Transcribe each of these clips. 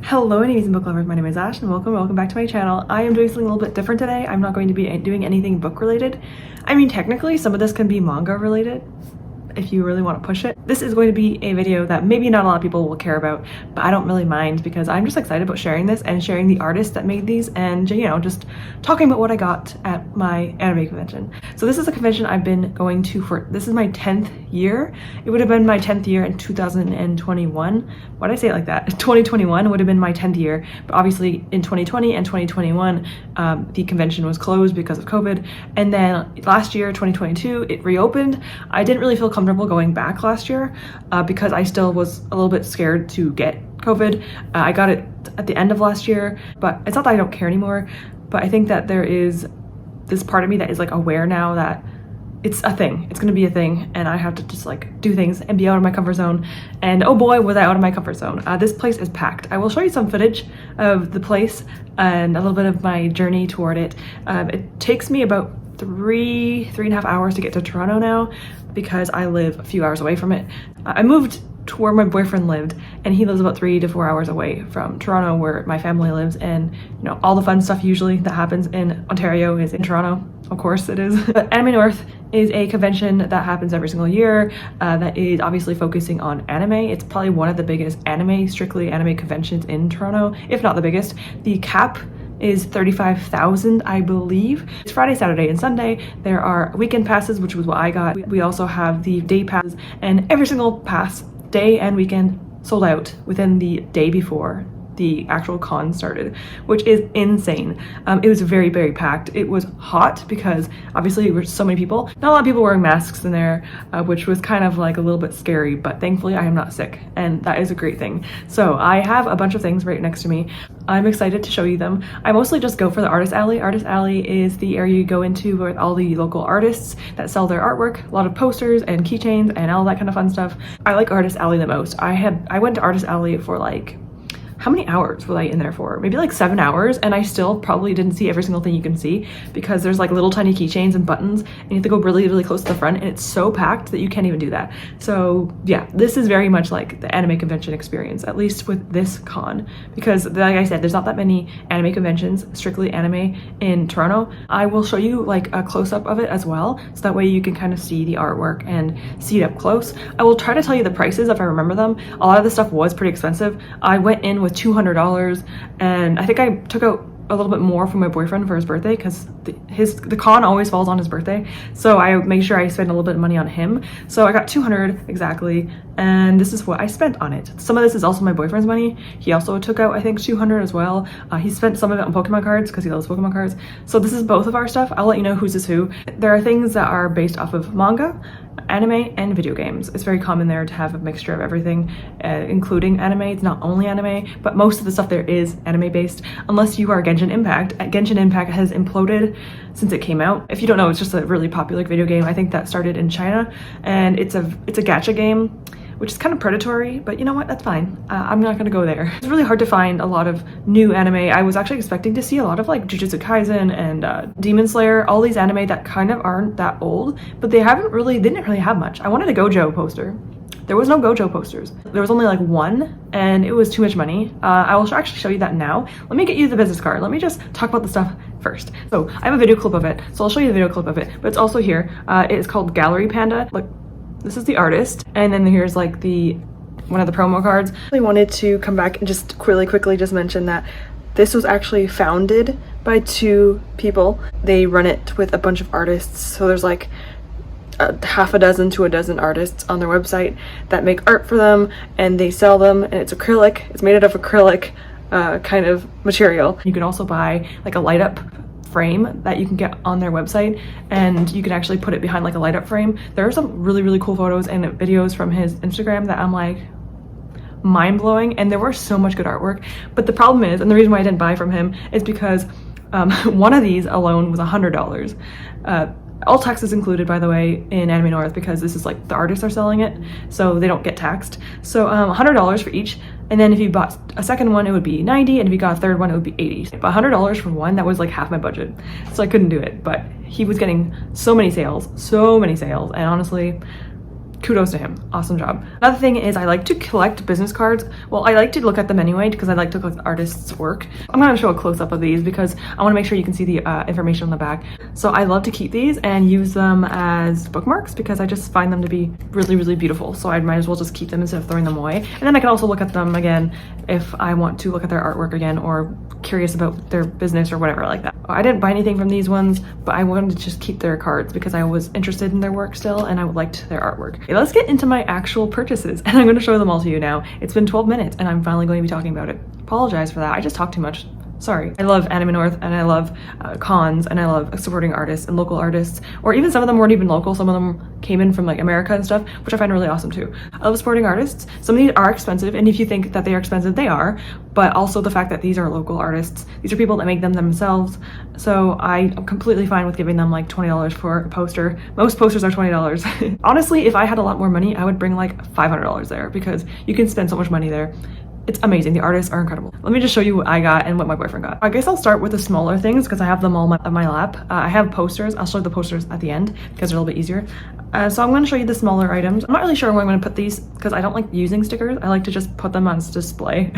Hello amazing book lovers, my name is Ash and welcome back to my channel. I am doing something a little bit different today. I'm not going to be doing anything book related. I mean, technically some of this can be manga related if you really want to push it. This is going to be a video that maybe not a lot of people will care about, but I don't really mind because I'm just excited about sharing this and sharing the artists that made these and, you know, just talking about what I got at my anime convention. So this is a convention I've been going to for, this is my 10th year. It would have been my 10th year in 2021. Why did I say it like that? 2021 would have been my 10th year, but obviously in 2020 and 2021, the convention was closed because of COVID. And then last year, 2022, it reopened. I didn't really feel comfortable going back last year because I still was a little bit scared to get COVID. I got it at the end of last year, but it's not that I don't care anymore, but I think that there is this part of me that is like aware now that it's a thing. It's gonna be a thing and I have to just like do things and be out of my comfort zone. And oh boy, was I out of my comfort zone. This place is packed. I will show you some footage of the place and a little bit of my journey toward it. It takes me about three and a half hours to get to Toronto now because I live a few hours away from it. I moved to where my boyfriend lived and he lives about 3 to 4 hours away from Toronto where my family lives, and you know, all the fun stuff usually that happens in Ontario is in Toronto. Of course it is. But Anime North is a convention that happens every single year that is obviously focusing on anime. It's probably one of the biggest strictly anime conventions in Toronto, if not the biggest. The cap is 35,000, I believe. It's Friday, Saturday, and Sunday. There are weekend passes, which was what I got. We also have the day passes, and every single pass, day and weekend, sold out within the day before the actual con started, which is insane. It was very packed. It was hot because obviously there were so many people. Not a lot of people wearing masks in there, which was kind of like a little bit scary, but thankfully I am not sick and that is a great thing. So I have a bunch of things right next to me. I'm excited to show you them. I mostly just go for the artist alley. Artist alley is the area you go into with all the local artists that sell their artwork, a lot of posters and keychains and all that kind of fun stuff. I like artist alley the most. I went to artist alley for like, how many hours was I in there for? Maybe like 7 hours, and I still probably didn't see every single thing you can see because there's like little tiny keychains and buttons and you have to go really close to the front and it's so packed that you can't even do that. So yeah, this is very much like the anime convention experience, at least with this con, because like I said, there's not that many anime conventions, strictly anime, in Toronto. I will show you like a close-up of it as well, so that way you can kind of see the artwork and see it up close. I will try to tell you the prices if I remember them. A lot of the stuff was pretty expensive. I went in with $200 and I think I took out a little bit more from my boyfriend for his birthday because the con always falls on his birthday, so I make sure I spend a little bit of money on him. So I got 200 exactly, and this is what I spent on it. Some of this is also my boyfriend's money. He also took out I think 200 as well. He spent some of it on Pokemon cards because he loves Pokemon cards. So this is both of our stuff. I'll let you know whose is who. There are things that are based off of manga, anime, and video games. It's very common there to have a mixture of everything, including anime. It's not only anime, but most of the stuff there is anime based, unless you are Genshin Impact. Genshin Impact has imploded since it came out. If you don't know, it's just a really popular video game. I think that started in China, and it's a gacha game, which is kind of predatory, but you know what, that's fine. I'm not gonna go there. It's really hard to find a lot of new anime. I was actually expecting to see a lot of like Jujutsu Kaisen and Demon Slayer, all these anime that kind of aren't that old, but they didn't really have much. I wanted a Gojo poster. There was no Gojo posters. There was only like one and it was too much money. I will actually show you that now. Let me get you the business card. Let me just talk about the stuff first. So I have a video clip of it, so I'll show you the video clip of it, but it's also here. It is called Gallery Panda. Look, this is the artist, and then here's like one of the promo cards. I wanted to come back and just quickly just mention that this was actually founded by 2 people. They run it with a bunch of artists, so there's like half a dozen to a dozen artists on their website that make art for them and they sell them, and it's acrylic. It's made out of acrylic kind of material. You can also buy like a light up frame that you can get on their website, and you can actually put it behind like a light up frame. There are some really cool photos and videos from his Instagram that I'm like mind-blowing, and there were so much good artwork. But the problem is, and the reason why I didn't buy from him is because one of these alone was $100. All taxes included, by the way, in Anime North, because this is like the artists are selling it, so they don't get taxed. So $100 for each, and then if you bought a second one, it would be $90, and if you got a third one, it would be $80. But $100 for one, that was like half my budget, so I couldn't do it. But he was getting so many sales, and honestly, kudos to him. Awesome job. Another thing is I like to collect business cards. Well, I like to look at them anyway because I like to collect artists' work. I'm going to show a close-up of these because I want to make sure you can see the information on the back. So I love to keep these and use them as bookmarks because I just find them to be really, really beautiful. So I might as well just keep them instead of throwing them away. And then I can also look at them again if I want to look at their artwork again or curious about their business or whatever like that. I didn't buy anything from these ones, but I wanted to just keep their cards because I was interested in their work still and I liked their artwork. Okay, let's get into my actual purchases and I'm going to show them all to you now. It's been 12 minutes and I'm finally going to be talking about it. Apologize for that. I just talk too much. Sorry. I love Anime North and I love cons and I love supporting artists and local artists, or even some of them weren't even local. Some of them came in from like America and stuff, which I find really awesome too. I love supporting artists. Some of these are expensive, and if you think that they are expensive, they are, but also the fact that these are local artists. These are people that make them themselves. So I'm completely fine with giving them like $20 for a poster. Most posters are $20. Honestly, if I had a lot more money, I would bring like $500 there because you can spend so much money there. It's amazing. The artists are incredible. Let me just show you what I got and what my boyfriend got. I guess I'll start with the smaller things because I have them all on my lap. I have posters. I'll show the posters at the end because they're a little bit easier. So I'm going to show you the smaller items. I'm not really sure where I'm going to put these because I don't like using stickers. I like to just put them on display.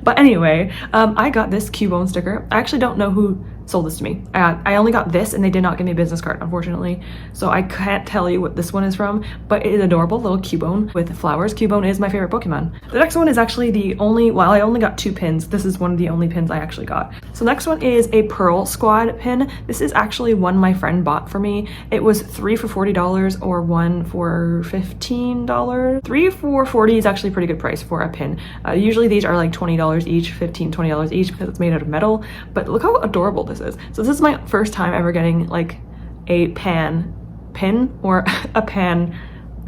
But anyway, I got this Cubone sticker. I actually don't know who sold this to me. I only got this and they did not give me a business card, unfortunately. So I can't tell you what this one is from, but it is adorable little Cubone with flowers. Cubone is my favorite Pokemon. The next one is actually the only, well, I only got 2 pins. This is one of the only pins I actually got. So next one is a Pearlesqued pin. This is actually one my friend bought for me. It was 3 for $40 or 1 for $15. 3 for $40 is actually a pretty good price for a pin. Usually these are like $20 each, $20 each because it's made out of metal, but look how adorable this is. So this is my first time ever getting like a pan pin or a pan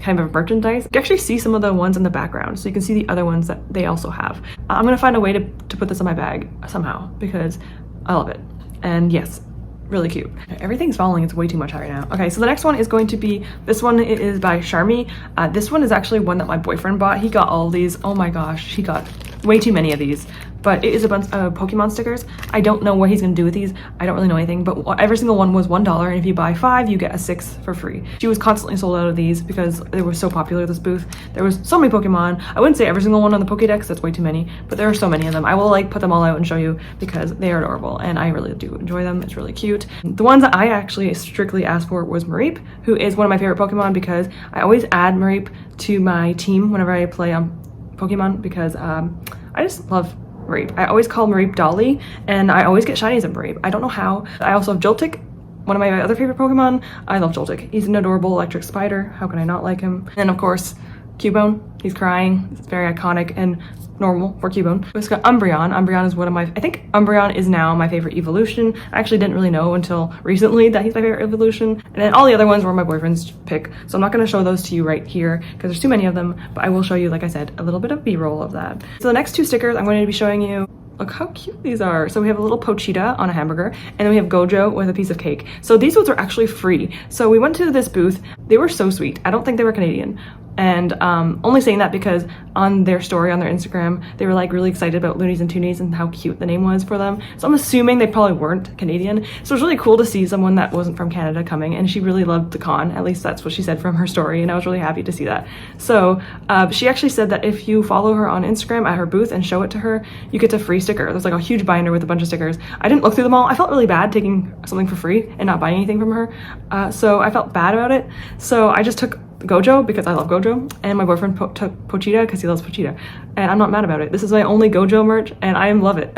kind of merchandise. You can actually see some of the ones in the background, so you can see the other ones that they also have. I'm gonna find a way to put this in my bag somehow because I love it. And yes, really cute. Everything's falling. It's way too much right now. Okay, so the next one is going to be this one. It is by Sharmie. This one is actually one that my boyfriend bought. He got all these. Oh my gosh, he got way too many of these. But it is a bunch of Pokemon stickers. I don't know what he's gonna do with these. I don't really know anything, but every single one was $1, and if you buy 5, you get a 6 for free. She was constantly sold out of these because they were so popular, this booth. There was so many Pokemon. I wouldn't say every single one on the Pokédex, that's way too many, but there are so many of them. I will like put them all out and show you because they are adorable, and I really do enjoy them. It's really cute. The ones that I actually strictly asked for was Mareep, who is one of my favorite Pokemon because I always add Mareep to my team whenever I play on Pokemon because I just love Mareep. I always call Mareep Dolly, and I always get shinies of Mareep. I don't know how. I also have Joltik, one of my other favorite Pokemon. I love Joltik. He's an adorable electric spider. How can I not like him? And of course, Cubone. He's crying. It's very iconic and normal for Cubone. We've got Umbreon. Umbreon is one of my, I think Umbreon is now my favorite evolution. I actually didn't really know until recently that he's my favorite evolution. And then all the other ones were my boyfriend's pick. So I'm not going to show those to you right here because there's too many of them, but I will show you, like I said, a little bit of B-roll of that. So the next 2 stickers I'm going to be showing you. Look how cute these are. So we have a little Pochita on a hamburger, and then we have Gojo with a piece of cake. So these ones are actually free. So we went to this booth. They were so sweet. I don't think they were Canadian. And only saying that because on their story, on their Instagram, they were like really excited about Loonies and Toonies and how cute the name was for them. So I'm assuming they probably weren't Canadian. So it was really cool to see someone that wasn't from Canada coming, and she really loved the con. At least that's what she said from her story, and I was really happy to see that. So she actually said that if you follow her on Instagram at her booth and show it to her, you get a free sticker. There's like a huge binder with a bunch of stickers. I didn't look through them all. I felt really bad taking something for free and not buying anything from her. So I felt bad about it. So I just took Gojo because I love Gojo, and my boyfriend took Pochita because he loves Pochita, and I'm not mad about it. This is my only Gojo merch and I love it.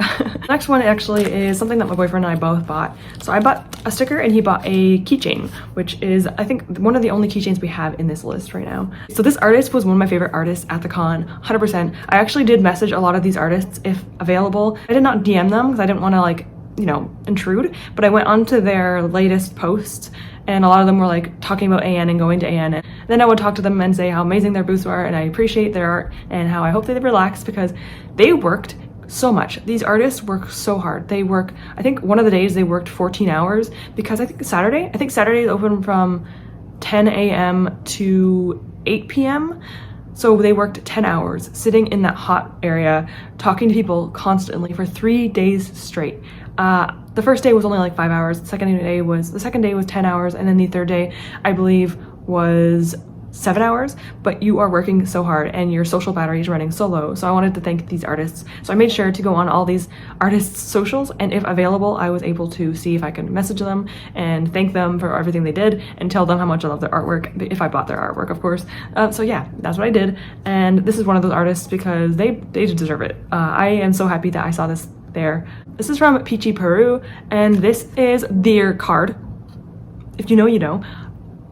Next one actually is something that my boyfriend and I both bought. So I bought a sticker and he bought a keychain, which is I think one of the only keychains we have in this list right now. So this artist was one of my favorite artists at the con, 100%. I actually did message a lot of these artists if available. I did not DM them because I didn't want to like, you know, intrude, but I went onto their latest posts and a lot of them were like talking about AN and going to AN. And then I would talk to them and say how amazing their booths were and I appreciate their art and how I hope they relax because they worked so much. These artists work so hard. They work, I think one of the days they worked 14 hours because I think Saturday is open from 10 a.m. to 8 p.m. So they worked 10 hours sitting in that hot area, talking to people constantly for 3 days straight. The first day was only like 5 hours. The second day was 10 hours. And then the third day, I believe, was 7 hours, but you are working so hard and your social battery is running so low. So I wanted to thank these artists. So I made sure to go on all these artists' socials, and if available, I was able to see if I could message them and thank them for everything they did and tell them how much I love their artwork, if I bought their artwork, of course. So yeah, that's what I did. And this is one of those artists because they deserve it. I am so happy that I saw this there. This is from Peachyparu, and this is their card. If you know, you know.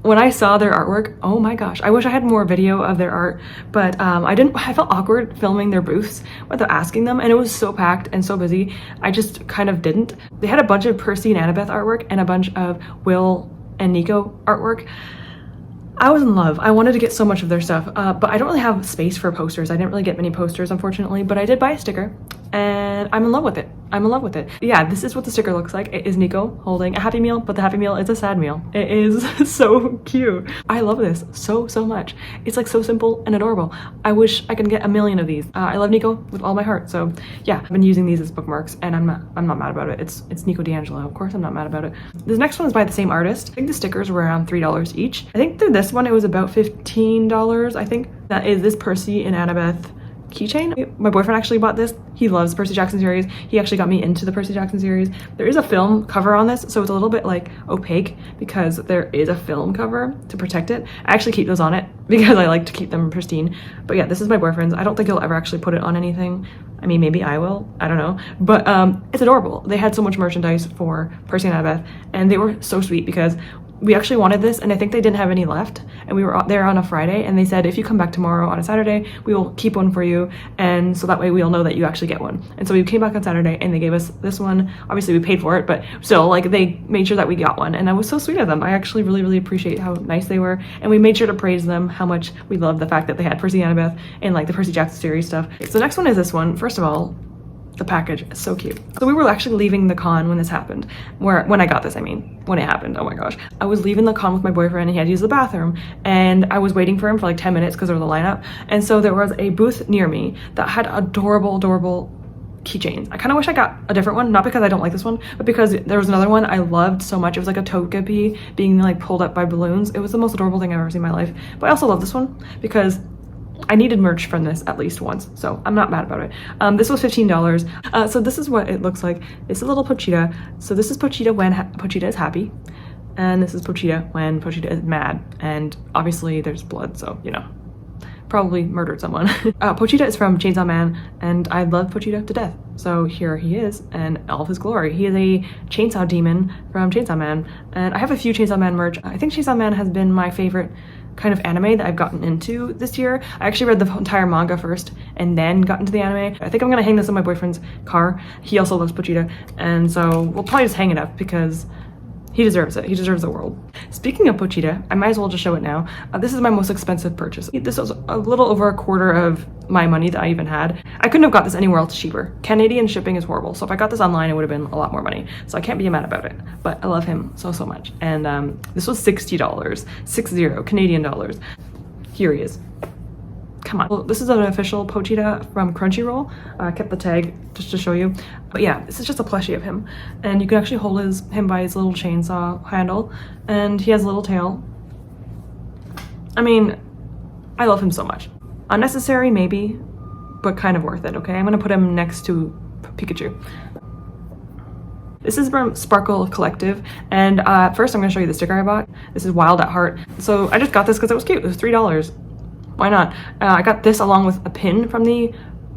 When I saw their artwork, oh my gosh, I wish I had more video of their art, but I felt awkward filming their booths without asking them, and it was so packed and so busy, I just kind of didn't. They had a bunch of Percy and Annabeth artwork and a bunch of Will and Nico artwork. I was in love. I wanted to get so much of their stuff, but I don't really have space for posters. I didn't really get many posters, unfortunately, but I did buy a sticker, and I'm in love with it. I'm in love with it. Yeah, this is what the sticker looks like. It is Nico holding a Happy Meal, but the Happy Meal is a sad meal. It is so cute. I love this so much. It's like so simple and adorable. I wish I could get a million of these. I love Nico with all my heart, so yeah, I've been using these as bookmarks, and I'm not mad about it. It's Nico D'Angelo, of course I'm not mad about it. This next one is by the same artist. I think the stickers were around $3 each. I think through this one it was about $15, I think. That is this Percy and Annabeth keychain. My boyfriend actually bought this. He loves Percy Jackson series. He actually got me into the Percy Jackson series. There is a film cover on this, so it's a little bit like opaque because there is a film cover to protect it. I actually keep those on it because I like to keep them pristine. But yeah, this is my boyfriend's. I don't think he'll ever actually put it on anything. I mean, maybe I will, I don't know. But it's adorable. They had so much merchandise for Percy and Annabeth, and they were so sweet because we actually wanted this, and I think they didn't have any left, and we were there on a Friday, and they said if you come back tomorrow on a Saturday, we will keep one for you, and so that way we'll know that you actually get one. And so we came back on Saturday and they gave us this one. Obviously we paid for it, but still, like, they made sure that we got one, and that was so sweet of them. I actually really appreciate how nice they were, and we made sure to praise them how much we loved the fact that they had Percy and Annabeth and like the Percy Jackson series stuff. So the next one is this one. First of all, the package is so cute. So we were actually leaving the con when this happened, when I got this, I mean, when it happened, oh my gosh. I was leaving the con with my boyfriend, and he had to use the bathroom, and I was waiting for him for like 10 minutes because there was a lineup, and so there was a booth near me that had adorable keychains. I kind of wish I got a different one, not because I don't like this one, but because there was another one I loved so much. It was like a Toadtype being like pulled up by balloons. It was the most adorable thing I've ever seen in my life, but I also love this one because I needed merch from this at least once, so I'm not mad about it. This was $15. So this is what it looks like. It's a little Pochita. So this is Pochita when Pochita is happy, and this is Pochita when Pochita is mad. And obviously there's blood, so you know, probably murdered someone. Pochita is from Chainsaw Man, and I love Pochita to death. So here he is in all of his glory. He is a chainsaw demon from Chainsaw Man, and I have a few Chainsaw Man merch. I think Chainsaw Man has been my favorite kind of anime that I've gotten into this year. I actually read the entire manga first and then got into the anime. I think I'm gonna hang this in my boyfriend's car. He also loves Pochita, and so we'll probably just hang it up because he deserves it. He deserves the world. Speaking of Pochita, I might as well just show it now. This is my most expensive purchase. This was a little over a quarter of my money that I even had. I couldn't have got this anywhere else cheaper. Canadian shipping is horrible, so if I got this online, it would have been a lot more money. So I can't be mad about it, but I love him so much. And this was $60, 60 Canadian dollars. Here he is. Come on. Well, this is an official Pochita from Crunchyroll. I kept the tag just to show you. But yeah, this is just a plushie of him. And you can actually hold him by his little chainsaw handle. And he has a little tail. I mean, I love him so much. Unnecessary, maybe, but kind of worth it, okay? I'm gonna put him next to Pikachu. This is from Sparkle Collective, and first I'm gonna show you the sticker I bought. This is Wild at Heart. So I just got this because it was cute. It was $3. Why not? I got this along with a pin from the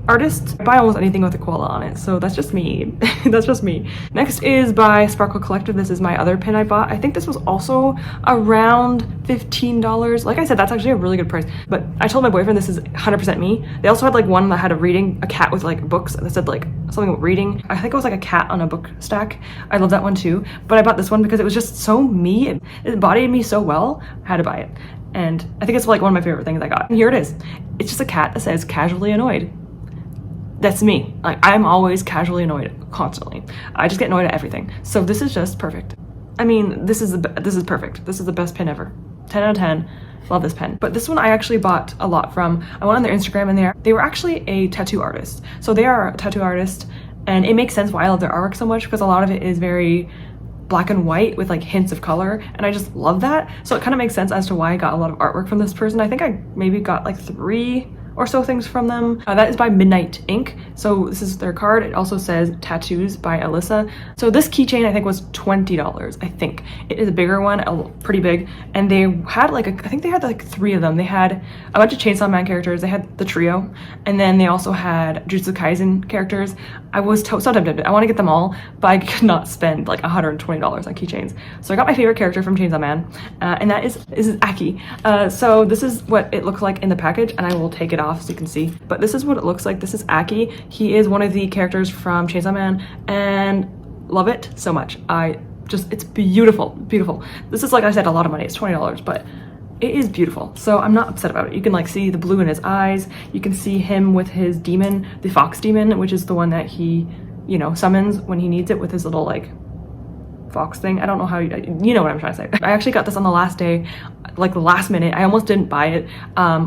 artist. I buy almost anything with a koala on it, so that's just me. That's just me. Next is by Sparkle Collective. This is my other pin I bought. I think this was also around $15. Like I said, that's actually a really good price, but I told my boyfriend this is 100% me. They also had like one that had a cat with like books that said like something about reading. I think it was like a cat on a book stack. I love that one too, but I bought this one because it was just so me. It embodied me so well. I had to buy it, and I think it's like one of my favorite things I got. And here it is. It's just a cat that says casually annoyed. That's me. Like, I'm always casually annoyed constantly. I just get annoyed at everything. So this is just perfect. I mean, this is perfect. This is the best pin ever. 10 out of 10. Love this pen. But this one I actually bought a lot from. I went on their Instagram, and they were actually a tattoo artist. So they are a tattoo artist, and it makes sense why I love their artwork so much, because a lot of it is very black and white with like hints of color, and I just love that. So it kind of makes sense as to why I got a lot of artwork from this person. I think I maybe got like 3 or so things from them. That is by Midnight Ink. So this is their card. It also says Tattoos by Elissia. So this keychain I think was $20, I think. It is a bigger one, pretty big. And they had like, I think they had like 3 of them. They had a bunch of Chainsaw Man characters. They had the trio. And then they also had Jujutsu Kaisen characters. I was so tempted. I want to get them all, but I could not spend like $120 on keychains. So I got my favorite character from Chainsaw Man, and that is Aki. So this is what it looks like in the package, and I will take it off so you can see. But this is what it looks like. This is Aki. He is one of the characters from Chainsaw Man, and love it so much. It's beautiful, beautiful. This is, like I said, a lot of money. It's $20, but it is beautiful. So I'm not upset about it. You can like see the blue in his eyes. You can see him with his demon, the fox demon, which is the one that he, you know, summons when he needs it with his little like fox thing. I don't know how you know what I'm trying to say. I actually got this on the last day, like the last minute. I almost didn't buy it.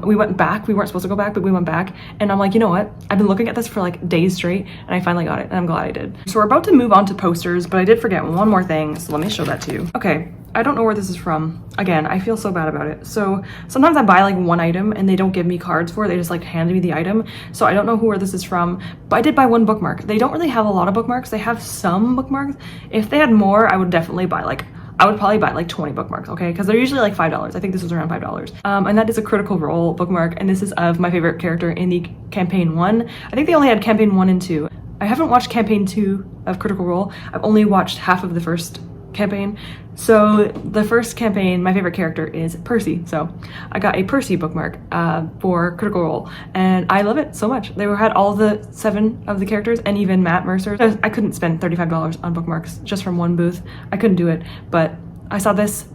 We went back. We weren't supposed to go back, but we went back, and I'm like, you know what? I've been looking at this for like days straight, and I finally got it, and I'm glad I did. So we're about to move on to posters, but I did forget one more thing, so let me show that to you. Okay, I don't know where this is from. Again, I feel so bad about it. So sometimes I buy like one item and they don't give me cards for it. They just like hand me the item. So I don't know where this is from, but I did buy one bookmark. They don't really have a lot of bookmarks. They have some bookmarks. If they had more, I would definitely buy like, I would probably buy like 20 bookmarks, okay? Because they're usually like $5. I think this was around $5. And that is a Critical Role bookmark. And this is of my favorite character in the campaign 1. I think they only had campaign 1 and 2. I haven't watched campaign 2 of Critical Role. I've only watched half of the first campaign. So the first campaign, my favorite character is Percy. So I got a Percy bookmark for Critical Role, and I love it so much. They had all the 7 of the characters, and even Matt Mercer. I couldn't spend $35 on bookmarks just from one booth. I couldn't do it, but I saw this,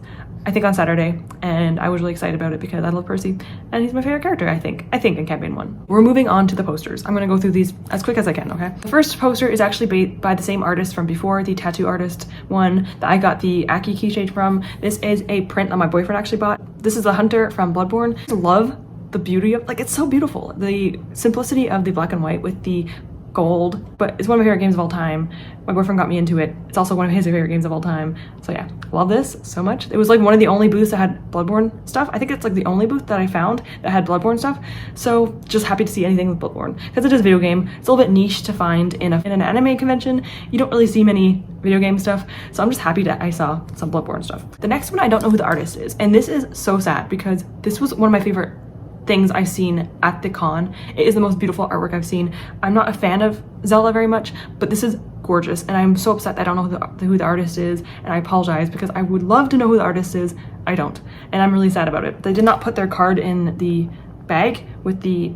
I think on Saturday, and I was really excited about it because I love Percy, and he's my favorite character, I think in campaign 1. We're moving on to the posters. I'm gonna go through these as quick as I can, okay? The first poster is actually by the same artist from before, the tattoo artist one that I got the Aki keychain from. This is a print that my boyfriend actually bought. This is the Hunter from Bloodborne. I love the beauty of, like, it's so beautiful. The simplicity of the black and white with the gold, but it's one of my favorite games of all time. My boyfriend got me into it. It's also one of his favorite games of all time. So yeah, love this so much. It was like one of the only booths that had Bloodborne stuff. I think it's like the only booth that I found that had Bloodborne stuff. So just happy to see anything with Bloodborne because it is a video game. It's a little bit niche to find in an anime convention. You don't really see many video game stuff. So I'm just happy that I saw some Bloodborne stuff. The next one, I don't know who the artist is. And this is so sad because this was one of my favorite things I've seen at the con. It is the most beautiful artwork I've seen. I'm not a fan of Zelda very much, but this is gorgeous, and I'm so upset that I don't know who the artist is, and I apologize because I would love to know who the artist is. I don't, and I'm really sad about it. They did not put their card in the bag with the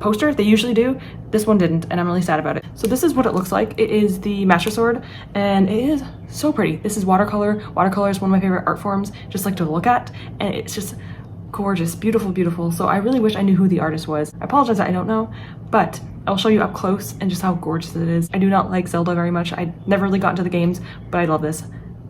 poster. They usually do. This one didn't, and I'm really sad about it. So this is what it looks like. It is the Master Sword, and it is so pretty. This is watercolor. Watercolor is one of my favorite art forms, just like to look at, and it's just gorgeous, beautiful, beautiful. So I really wish I knew who the artist was. I apologize that I don't know, but I'll show you up close and just how gorgeous it is. I do not like Zelda very much. I never really got into the games, but I love this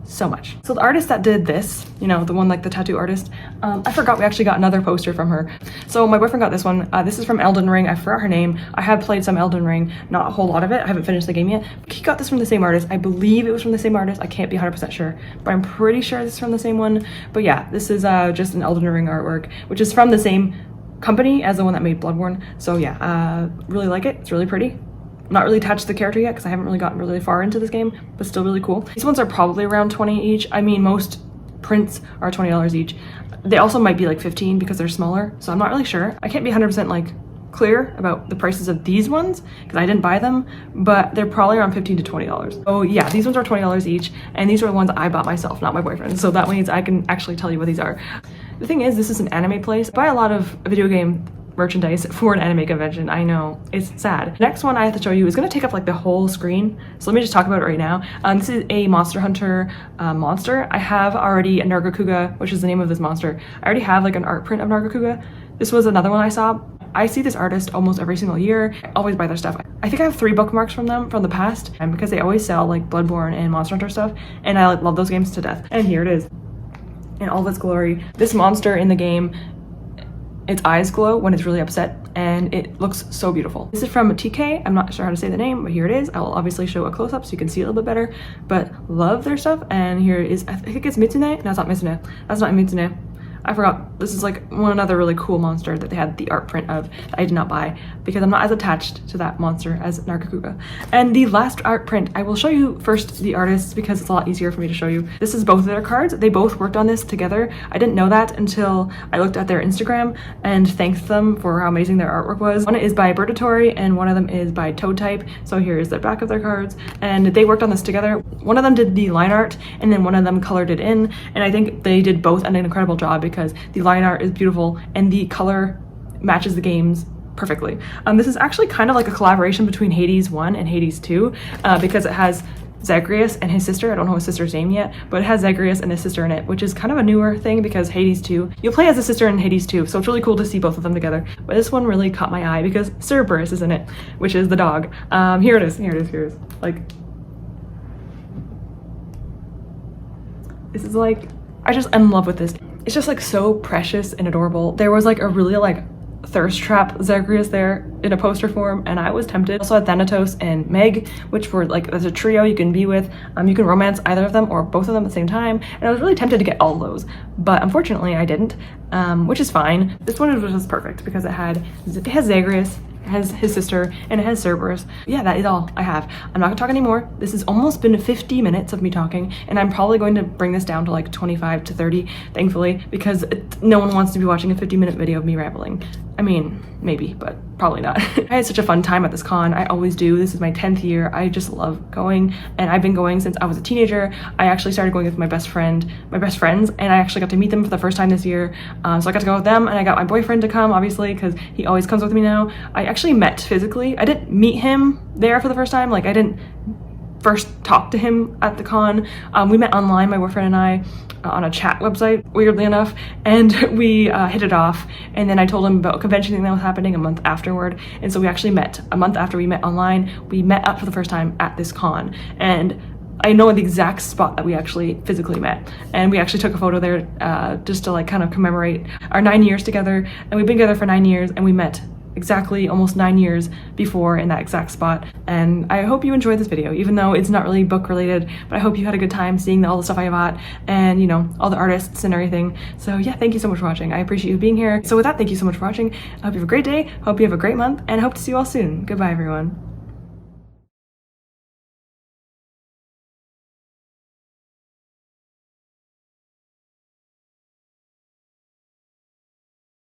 so much. So the artist that did this, you know, the one like the tattoo artist, I forgot we actually got another poster from her. So my boyfriend got this one. This is from Elden Ring. I forgot her name. I have played some Elden Ring, not a whole lot of it. I haven't finished the game yet. He got this from the same artist. I believe it was from the same artist. I can't be 100% sure, but I'm pretty sure this is from the same one. But yeah, this is just an Elden Ring artwork, which is from the same company as the one that made Bloodborne. So yeah, really like it. It's really pretty. I'm not really attached to the character yet because I haven't really gotten really far into this game, but still really cool. These ones are probably around 20 each. I mean, most prints are $20 each. They also might be like 15 because they're smaller, so I'm not really sure. I can't be 100% like clear about the prices of these ones because I didn't buy them, but they're probably around $15 to $20. Oh yeah, these ones are $20 each, and these are the ones I bought myself, not my boyfriend. So that means I can actually tell you what these are. The thing is, this is an anime place. I buy a lot of video game merchandise for an anime convention. I know, it's sad. Next one I have to show you is going to take up like the whole screen, so let me just talk about it right now. This is a Monster Hunter monster. I have already a Nargacuga, which is the name of this monster. I already have like an art print of Nargacuga. This was another one I saw. I see this artist almost every single year. I always buy their stuff. I think I have 3 bookmarks from them from the past, and because they always sell like Bloodborne and Monster Hunter stuff, and I like, love those games to death. And here it is in all of its glory. This monster in the game, its eyes glow when it's really upset, and it looks so beautiful. This is from TK. I'm not sure how to say the name, but here it is. I will obviously show a close-up so you can see it a little bit better, but love their stuff. And here is, I think it's Mitsune. No, it's not Mitsune. That's not Mitsune. I forgot. This is like another really cool monster that they had the art print of that I did not buy because I'm not as attached to that monster as Nargacuga. And the last art print, I will show you first the artists because it's a lot easier for me to show you. This is both of their cards. They both worked on this together. I didn't know that until I looked at their Instagram and thanked them for how amazing their artwork was. One is by Birdatory and one of them is by Toadtype. So here is the back of their cards, and they worked on this together. One of them did the line art and then one of them colored it in, and I think they did both an incredible job because the line art is beautiful and the color matches the games perfectly. This is actually kind of like a collaboration between Hades 1 and Hades 2 because it has Zagreus and his sister. I don't know his sister's name yet, but it has Zagreus and his sister in it, which is kind of a newer thing because Hades 2, you'll play as a sister in Hades 2, so it's really cool to see both of them together. But this one really caught my eye because Cerberus is in it, which is the dog. Here it is. Like, this is like, I just am in love with this. It's just like so precious and adorable. There was like a really like thirst trap Zagreus there in a poster form, and I was tempted. Also had Thanatos and Meg, which were like, there's a trio you can be with. You can romance either of them or both of them at the same time, and I was really tempted to get all those, but unfortunately I didn't, which is fine. This one was just perfect because it has Zagreus, it has his sister, and it has Cerberus. Yeah, that is all I have. I'm not gonna talk anymore. This has almost been 50 minutes of me talking, and I'm probably going to bring this down to like 25 to 30, thankfully, because no one wants to be watching a 50-minute video of me rambling. I mean, maybe, but probably not. I had such a fun time at this con. I always do. This is my 10th year. I just love going, and I've been going since I was a teenager. I actually started going with my best friends, and I actually got to meet them for the first time this year. So I got to go with them, and I got my boyfriend to come, obviously, because he always comes with me now. I actually met physically. I didn't meet him there for the first time. Like, I didn't first talk to him at the con. We met online, my boyfriend and I, on a chat website, weirdly enough, and we hit it off, and then I told him about a convention thing that was happening a month afterward, and so we actually met a month after we met online. We met up for the first time at this con, and I know the exact spot that we actually physically met, and we actually took a photo there just to like kind of commemorate our 9 years together, and we've been together for 9 years, and we met exactly almost 9 years before in that exact spot. And I hope you enjoyed this video, even though it's not really book related, but I hope you had a good time seeing all the stuff I bought and, you know, all the artists and everything. So yeah, thank you so much for watching. I appreciate you being here. So with that, thank you so much for watching. I hope you have a great day, hope you have a great month, and I hope to see you all soon. Goodbye, everyone.